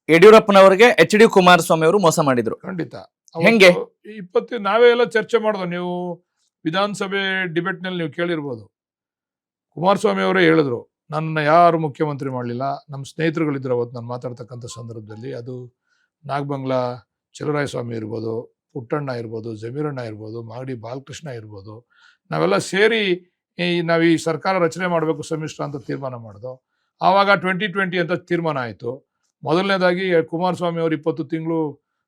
ಯಡಿಯೂರಪ್ಪನವರಿಗೆ H D Kumaraswamy ಅವರು ಮೋಸ ಮಾಡಿದ್ರು. ಖಂಡಿತ. ಹೆಂಗೆ? ನಾವೇ ಎಲ್ಲ ಚರ್ಚೆ ಮಾಡಿದ್ವು. ನೀವು ವಿಧಾನಸಭೆ ಡಿಬೇಟ್ ನಲ್ಲಿ ನೀವು ಕೇಳಿರ್ಬೋದು. ಕುಮಾರಸ್ವಾಮಿ ಅವರೇ ಹೇಳಿದ್ರು, ನನ್ನ ಯಾರು ಮುಖ್ಯಮಂತ್ರಿ ಮಾಡಲಿಲ್ಲ. ನಮ್ಮ ಸ್ನೇಹಿತರುಗಳಿದ್ರು ಅವತ್ತು ನಾನು ಮಾತಾಡ್ತಕ್ಕಂಥ ಸಂದರ್ಭದಲ್ಲಿ. ಅದು ನಾಗಬಂಗ್ಲಾ ಚಲುವರಾಯಸ್ವಾಮಿ ಇರ್ಬೋದು, ಪುಟ್ಟಣ್ಣ ಇರ್ಬೋದು, ಜಮೀರಣ್ಣ ಇರ್ಬೋದು, ಮಾಗಡಿ ಬಾಲಕೃಷ್ಣ ಇರ್ಬೋದು. ನಾವೆಲ್ಲ ಸೇರಿ ನಾವು ಈ ಸರ್ಕಾರ ರಚನೆ ಮಾಡಬೇಕು ಸಮ್ಮಿಶ್ರ ಅಂತ ತೀರ್ಮಾನ ಮಾಡಿದ್ವು. ಆವಾಗ 2020 ಅಂತ ತೀರ್ಮಾನ ಆಯಿತು. ಮೊದಲನೇದಾಗಿ ಕುಮಾರಸ್ವಾಮಿ ಅವರು 20 ತಿಂಗಳು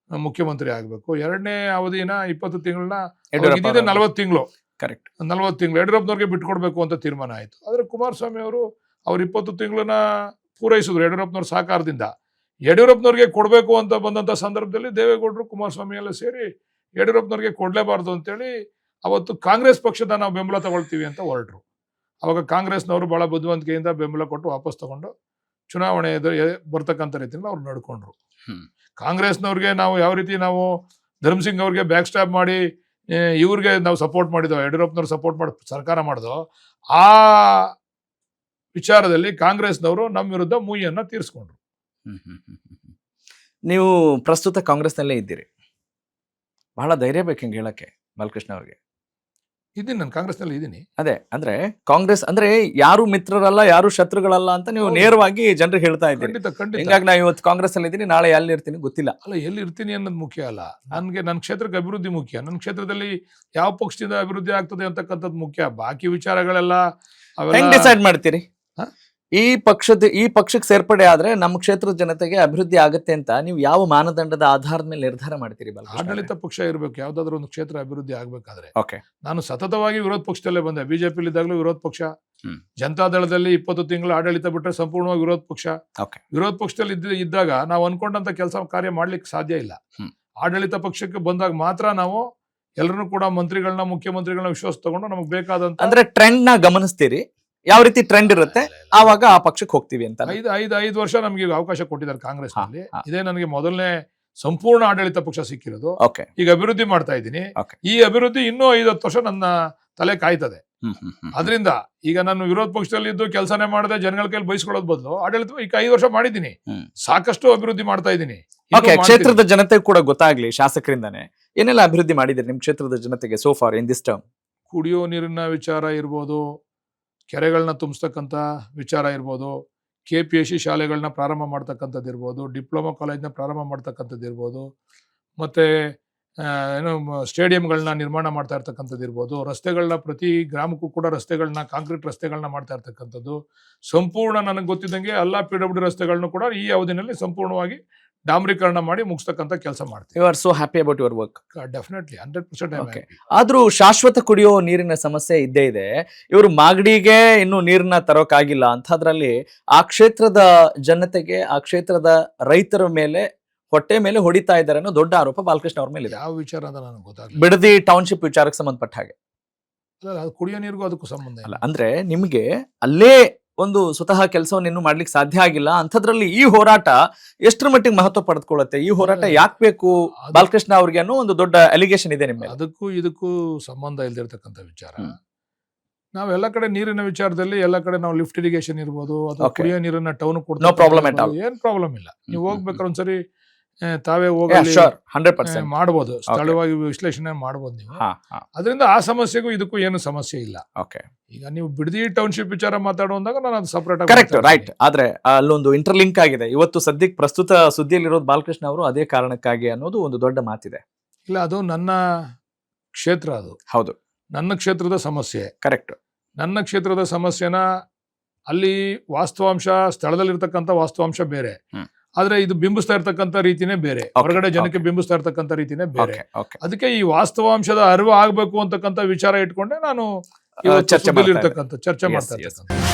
ಮುಖ್ಯಮಂತ್ರಿ ಆಗಬೇಕು. ಎರಡನೇ ಅವಧಿನ 20 ತಿಂಗಳನ್ನ 40 ತಿಂಗಳು, ಕರೆಕ್ಟ್ 40 ತಿಂಗಳು ಯಡಿಯೂರಪ್ಪನವ್ರಿಗೆ ಬಿಟ್ಕೊಡ್ಬೇಕು ಅಂತ ತೀರ್ಮಾನ ಆಯಿತು. ಆದರೆ ಕುಮಾರಸ್ವಾಮಿ ಅವರು 20 ತಿಂಗಳನ್ನ ಪೂರೈಸಿದ್ರು ಯಡಿಯೂರಪ್ಪನವ್ರ ಸಹಕಾರದಿಂದ. ಯಡಿಯೂರಪ್ಪನವ್ರಿಗೆ ಕೊಡಬೇಕು ಅಂತ ಬಂದಂಥ ಸಂದರ್ಭದಲ್ಲಿ ದೇವೇಗೌಡರು ಕುಮಾರಸ್ವಾಮಿ ಎಲ್ಲ ಸೇರಿ ಯಡಿಯೂರಪ್ಪನವ್ರಿಗೆ ಕೊಡಲೇಬಾರ್ದು ಅಂತೇಳಿ ಅವತ್ತು ಕಾಂಗ್ರೆಸ್ ಪಕ್ಷದ ನಾವು ಬೆಂಬಲ ತಗೊಳ್ತೀವಿ ಅಂತ ಹೊರಟರು. ಅವಾಗ ಕಾಂಗ್ರೆಸ್ನವರು ಬಹಳ ಬುದ್ಧಿವಂತಿಕೆಯಿಂದ ಬೆಂಬಲ ಕೊಟ್ಟು ವಾಪಸ್ ತಗೊಂಡು ಚುನಾವಣೆ ಬರ್ತಕ್ಕಂಥ ರೀತಿಯಿಂದ ಅವ್ರು ನಡ್ಕೊಂಡ್ರು. ಕಾಂಗ್ರೆಸ್ನವ್ರಿಗೆ ನಾವು ಯಾವ ರೀತಿ ನಾವು ಧರ್ಮಸಿಂಗ್ ಅವ್ರಿಗೆ ಬ್ಯಾಕ್ ಸ್ಟಾಪ್ ಮಾಡಿ ಇವ್ರಿಗೆ ನಾವು ಸಪೋರ್ಟ್ ಮಾಡಿದೋ, ಯಡಿಯೂರಪ್ಪನವ್ರು ಸಪೋರ್ಟ್ ಮಾಡಿ ಸರ್ಕಾರ ಮಾಡಿದೋ, ಆ ವಿಚಾರದಲ್ಲಿ ಕಾಂಗ್ರೆಸ್ನವರು ನಮ್ಮ ವಿರುದ್ಧ ಮೂಯಿಯನ್ನ ತೀರಿಸ್ಕೊಂಡ್ರು. ನೀವು ಪ್ರಸ್ತುತ ಕಾಂಗ್ರೆಸ್ನಲ್ಲೇ ಇದ್ದೀರಿ. ಬಹಳ ಧೈರ್ಯ ಬೇಕು ಹಿಂಗೆ ಹೇಳಕ್ಕೆ ಬಾಲಕೃಷ್ಣ ಅವ್ರಿಗೆ. ಇದ್ದೀನಿ, ನಾನು ಕಾಂಗ್ರೆಸ್ನಲ್ಲಿ ಇದ್ದೀನಿ. ಅದೇ ಅಂದ್ರೆ ಕಾಂಗ್ರೆಸ್ ಅಂದ್ರೆ ಯಾರು ಮಿತ್ರರಲ್ಲ, ಯಾರು ಶತ್ರುಗಳಲ್ಲ ಅಂತ ನೀವು ನೇರವಾಗಿ ಜನರಿಗೆ ಹೇಳ್ತಾ ಇದ್ದೀರಿ. ಹಿಂಗಾಗಿ ನಾ ಇವತ್ತು ಕಾಂಗ್ರೆಸ್ ಅಲ್ಲಿ ಇದ್ದೀನಿ, ನಾಳೆ ಎಲ್ಲಿ ಇರ್ತೀನಿ ಗೊತ್ತಿಲ್ಲ. ಅಲ್ಲ, ಎಲ್ಲಿ ಇರ್ತೀನಿ ಅನ್ನೋದು ಮುಖ್ಯ ಅಲ್ಲ. ನನ್ನ ಕ್ಷೇತ್ರಕ್ಕೆ ಅಭಿವೃದ್ಧಿ ಮುಖ್ಯ. ನನ್ನ ಕ್ಷೇತ್ರದಲ್ಲಿ ಯಾವ ಪಕ್ಷದಿಂದ ಅಭಿವೃದ್ಧಿ ಆಗ್ತದೆ ಅಂತಕ್ಕಂಥದ್ದು ಮುಖ್ಯ. ಬಾಕಿ ವಿಚಾರಗಳೆಲ್ಲ ಹೆಂಗ್ ಡಿಸೈಡ್ ಮಾಡ್ತೀರಿ? ಈ ಪಕ್ಷಕ್ಕೆ ಸೇರ್ಪಡೆ ಆದ್ರೆ ನಮ್ಮ ಕ್ಷೇತ್ರದ ಜನತೆಗೆ ಅಭಿವೃದ್ಧಿ ಆಗುತ್ತೆ ಅಂತ ನೀವು ಯಾವ ಮಾನದಂಡದ ಆಧಾರದ ಮೇಲೆ ನಿರ್ಧಾರ ಮಾಡ್ತೀರಿ? ಆಡಳಿತ ಪಕ್ಷ ಇರಬೇಕು. ಯಾವ್ದಾದ್ರು ಒಂದು ಕ್ಷೇತ್ರ ಅಭಿವೃದ್ಧಿ ಆಗ್ಬೇಕಾದ್ರೆ. ಓಕೆ, ನಾನು ಸತತವಾಗಿ ವಿರೋಧ ಪಕ್ಷದಲ್ಲೇ ಬಂದೆ. ಬಿಜೆಪಿ ಇದ್ದಾಗಲೂ ವಿರೋಧ ಪಕ್ಷ, ಜನತಾದಳದಲ್ಲಿ 20 ತಿಂಗಳು ಆಡಳಿತ ಬಿಟ್ಟರೆ ಸಂಪೂರ್ಣವಾಗಿ ವಿರೋಧ ಪಕ್ಷ. ವಿರೋಧ ಪಕ್ಷದಲ್ಲಿ ಇದ್ದಾಗ ನಾವು ಅನ್ಕೊಂಡಂತ ಕೆಲಸ ಕಾರ್ಯ ಮಾಡ್ಲಿಕ್ಕೆ ಸಾಧ್ಯ ಇಲ್ಲ. ಆಡಳಿತ ಪಕ್ಷಕ್ಕೆ ಬಂದಾಗ ಮಾತ್ರ ನಾವು ಎಲ್ಲರನ್ನೂ ಕೂಡ ಮಂತ್ರಿಗಳನ್ನ, ಮುಖ್ಯಮಂತ್ರಿಗಳನ್ನ ವಿಶ್ವಾಸ ತಗೊಂಡು ನಮಗೆ ಬೇಕಾದಂತ ಅಂದ್ರೆ ಟ್ರೆಂಡ್ ನ ಗಮನಿಸ್ತೀರಿ. ಯಾವ ರೀತಿ ಟ್ರೆಂಡ್ ಇರುತ್ತೆ ಆವಾಗ ಆ ಪಕ್ಷಕ್ಕೆ ಹೋಗ್ತೀವಿ ಅಂತ. 5 ವರ್ಷ ನಮ್ಗೆ ಅವಕಾಶ ಕೊಟ್ಟಿದ್ದಾರೆ ಕಾಂಗ್ರೆಸ್ ನಲ್ಲಿ. ಇದೇ ನನಗೆ ಮೊದಲನೇ ಸಂಪೂರ್ಣ ಆಡಳಿತ ಪಕ್ಷ ಸಿಕ್ಕಿರೋದು. ಈಗ ಅಭಿವೃದ್ಧಿ ಮಾಡ್ತಾ ಇದ್ದೀನಿ. ಈ ಅಭಿವೃದ್ಧಿ ಇನ್ನೂ 5-10 ವರ್ಷ ನನ್ನ ತಲೆ ಕಾಯ್ತದೆ. ಅದರಿಂದ ಈಗ ನಾನು ವಿರೋಧ ಪಕ್ಷದಲ್ಲಿ ಇದ್ದು ಕೆಲಸನೇ ಮಾಡದೆ ಜನಗಳ ಕೈಲಿ ಬಯಸ್ಕೊಳ್ಳೋದ್ ಬದಲು ಆಡಳಿತ ಈಗ 5 ವರ್ಷ ಮಾಡಿದ್ದೀನಿ. ಸಾಕಷ್ಟು ಅಭಿವೃದ್ಧಿ ಮಾಡ್ತಾ ಇದ್ದೀನಿ. ಕ್ಷೇತ್ರದ ಜನತೆ ಕೂಡ ಗೊತ್ತಾಗ್ಲಿ, ಶಾಸಕರಿಂದಾನೆ ಏನೆಲ್ಲ ಅಭಿವೃದ್ಧಿ ಮಾಡಿದ್ರೆ ನಿಮ್ ಕ್ಷೇತ್ರದ ಜನತೆಗೆ so for in this term? ಕುಡಿಯೋ ನೀರಿನ ವಿಚಾರ ಇರ್ಬೋದು, ಕೆರೆಗಳನ್ನ ತುಂಬಿಸ್ತಕ್ಕಂಥ ವಿಚಾರ ಇರ್ಬೋದು, KPSC ಶಾಲೆಗಳನ್ನ ಪ್ರಾರಂಭ ಮಾಡ್ತಕ್ಕಂಥದ್ದು ಇರ್ಬೋದು, ಡಿಪ್ಲೊಮಾ ಕಾಲೇಜ್ನ ಪ್ರಾರಂಭ ಮಾಡ್ತಕ್ಕಂಥದ್ದು ಇರ್ಬೋದು, ಮತ್ತು ಸ್ಟೇಡಿಯಂಗಳನ್ನ ನಿರ್ಮಾಣ ಮಾಡ್ತಾ ಇರ್ತಕ್ಕಂಥದ್ದು ಇರ್ಬೋದು, ರಸ್ತೆಗಳನ್ನ ಪ್ರತಿ ಗ್ರಾಮಕ್ಕೂ ಕೂಡ ರಸ್ತೆಗಳನ್ನ, ಕಾಂಕ್ರೀಟ್ ರಸ್ತೆಗಳನ್ನ ಮಾಡ್ತಾ ಇರ್ತಕ್ಕಂಥದ್ದು ಸಂಪೂರ್ಣ ನನಗೆ ಗೊತ್ತಿದ್ದಂಗೆ ಎಲ್ಲ PWD ರಸ್ತೆಗಳನ್ನು ಕೂಡ ಈ ಅವಧಿನಲ್ಲಿ ಸಂಪೂರ್ಣವಾಗಿ ಡಾಂಬರೀಕರಣ ಮಾಡಿ ಮುಗಿಸ್ತಕ್ಕಂಥ ಕೆಲಸ ಮಾಡ್ತೀವಿ. You are so happy about your work? Definitely 100%. ಆದ್ರೂ ಶಾಶ್ವತ ಕುಡಿಯೋ ನೀರಿನ ಸಮಸ್ಯೆ ಇದ್ದೇ ಇದೆ. ಇವರು ಮಾಗಡಿಗೆ ಇನ್ನು ನೀರನ್ನ ತರೋಕ್ಕಾಗಿಲ್ಲ ಅಂತದ್ರಲ್ಲಿ ಆ ಕ್ಷೇತ್ರದ ಜನತೆಗೆ, ಆ ಕ್ಷೇತ್ರದ ರೈತರ ಮೇಲೆ, ಹೊಟ್ಟೆ ಮೇಲೆ ಹೊಡಿತಾ ಇದ್ದಾರೆ ಅನ್ನೋ ದೊಡ್ಡ ಆರೋಪ ಬಾಲಕೃಷ್ಣ ಅವ್ರ ಮೇಲೆ ಇದೆ. ಯಾವ ವಿಚಾರ ಅಂತ ನನಗೆ ಗೊತ್ತಾಗಲ್ಲ. ಬಿಡದಿ ಟೌನ್ಶಿಪ್ ವಿಚಾರಕ್ಕೆ ಸಂಬಂಧಪಟ್ಟ ಹಾಗೆ. ಕುಡಿಯೋ ನೀರಿಗೂ ಅದಕ್ಕೂ ಸಂಬಂಧ ಇಲ್ಲ. ಅಂದ್ರೆ ನಿಮ್ಗೆ ಅಲ್ಲೇ ಒಂದು ಸ್ವತಃ ಕೆಲಸವನ್ನು ಇನ್ನೂ ಮಾಡ್ಲಿಕ್ಕೆ ಸಾಧ್ಯ ಆಗಿಲ್ಲ ಅಂಥದ್ರಲ್ಲಿ ಈ ಹೋರಾಟ ಎಷ್ಟರ ಮಟ್ಟಿಗೆ ಮಹತ್ವ ಪಡೆದುಕೊಳ್ಳುತ್ತೆ? ಈ ಹೋರಾಟ ಯಾಕೆ ಬೇಕು ಬಾಲಕೃಷ್ಣ ಅವ್ರಿಗೆ ಅನ್ನೋ ಒಂದು ದೊಡ್ಡ ಅಲಿಗೇಷನ್ ಇದೆ ನಿಮ್ಮ ಮೇಲೆ. ಅದಕ್ಕೂ ಇದಕ್ಕೂ ಸಂಬಂಧ ಇಲ್ದಿರ್ತಕ್ಕಂಥ ವಿಚಾರ. ನಾವೆಲ್ಲ ಕಡೆ ನೀರಿನ ವಿಚಾರದಲ್ಲಿ ಎಲ್ಲ ಕಡೆ ನಾವು ಲಿಫ್ಟ್ ಇರಿಗೇಷನ್ ಇರ್ಬೋದು, ಅಥವಾ ಕುಡಿಯೋ ನೀರನ್ನ ಟೌನ್ ಕೊಡ್ತೀವಿ, ಏನ್ ಪ್ರಾಬ್ಲಮ್ ಇಲ್ಲ. ನೀವು ಹೋಗ್ಬೇಕಾದ್ರೆ ಒಂದ್ಸರಿ ತಾವೇ ಹೋಗಿ ಮಾಡಬಹುದು, ಸ್ಥಳವಾಗಿ ವಿಶ್ಲೇಷಣೆ ಮಾಡಬಹುದು ನೀವು. ಅದರಿಂದ ಆ ಸಮಸ್ಯೆಗೂ ಇದಕ್ಕೂ ಏನು ಸಮಸ್ಯೆ ಇಲ್ಲ. ಈಗ ನೀವು ಬಿಡದಿ ಟೌನ್ಶಿಪ್ ವಿಚಾರ ಮಾತಾಡುವಾಗ ನಾನು ಅದು ಸಪರೇಟ್ ಕರೆಕ್ಟ್, ರೈಟ್. ಆದ್ರೆ ಅಲ್ಲೊಂದು ಇಂಟರ್ಲಿಂಕ್ ಆಗಿದೆ. ಇವತ್ತು ಸದ್ಯಕ್ಕೆ ಪ್ರಸ್ತುತ ಸುದ್ದಿಯಲ್ಲಿರೋದು ಬಾಲಕೃಷ್ಣ ಅವರು ಅದೇ ಕಾರಣಕ್ಕಾಗಿ ಅನ್ನೋದು ಒಂದು ದೊಡ್ಡ ಮಾತಿದೆ. ಇಲ್ಲ, ಅದು ನನ್ನ ಕ್ಷೇತ್ರ, ಅದು ಹೌದು, ನನ್ನ ಕ್ಷೇತ್ರದ ಸಮಸ್ಯೆ. ಕರೆಕ್ಟ್. ನನ್ನ ಕ್ಷೇತ್ರದ ಸಮಸ್ಯೆನ ಅಲ್ಲಿ ವಾಸ್ತವಾಂಶ, ಸ್ಥಳದಲ್ಲಿರ್ತಕ್ಕಂಥ ವಾಸ್ತವಾಂಶ ಬೇರೆ, ಆದ್ರೆ ಇದು ಬಿಂಬಿಸ್ತಾ ಇರ್ತಕ್ಕಂಥ ರೀತಿನೇ ಬೇರೆ, ಹೊರಗಡೆ ಜನಕ್ಕೆ ಬಿಂಬಿಸ್ತಾ ಇರ್ತಕ್ಕಂಥ ರೀತಿನೇ ಬೇರೆ. ಅದಕ್ಕೆ ಈ ವಾಸ್ತವಾಂಶದ ಅರಿವು ಆಗ್ಬೇಕು ಅಂತಕ್ಕಂಥ ವಿಚಾರ ಇಟ್ಕೊಂಡೆ ನಾನು ಚರ್ಚೆ ಮಾಡ್ತಾ ಇರ್ತಕ್ಕಂಥ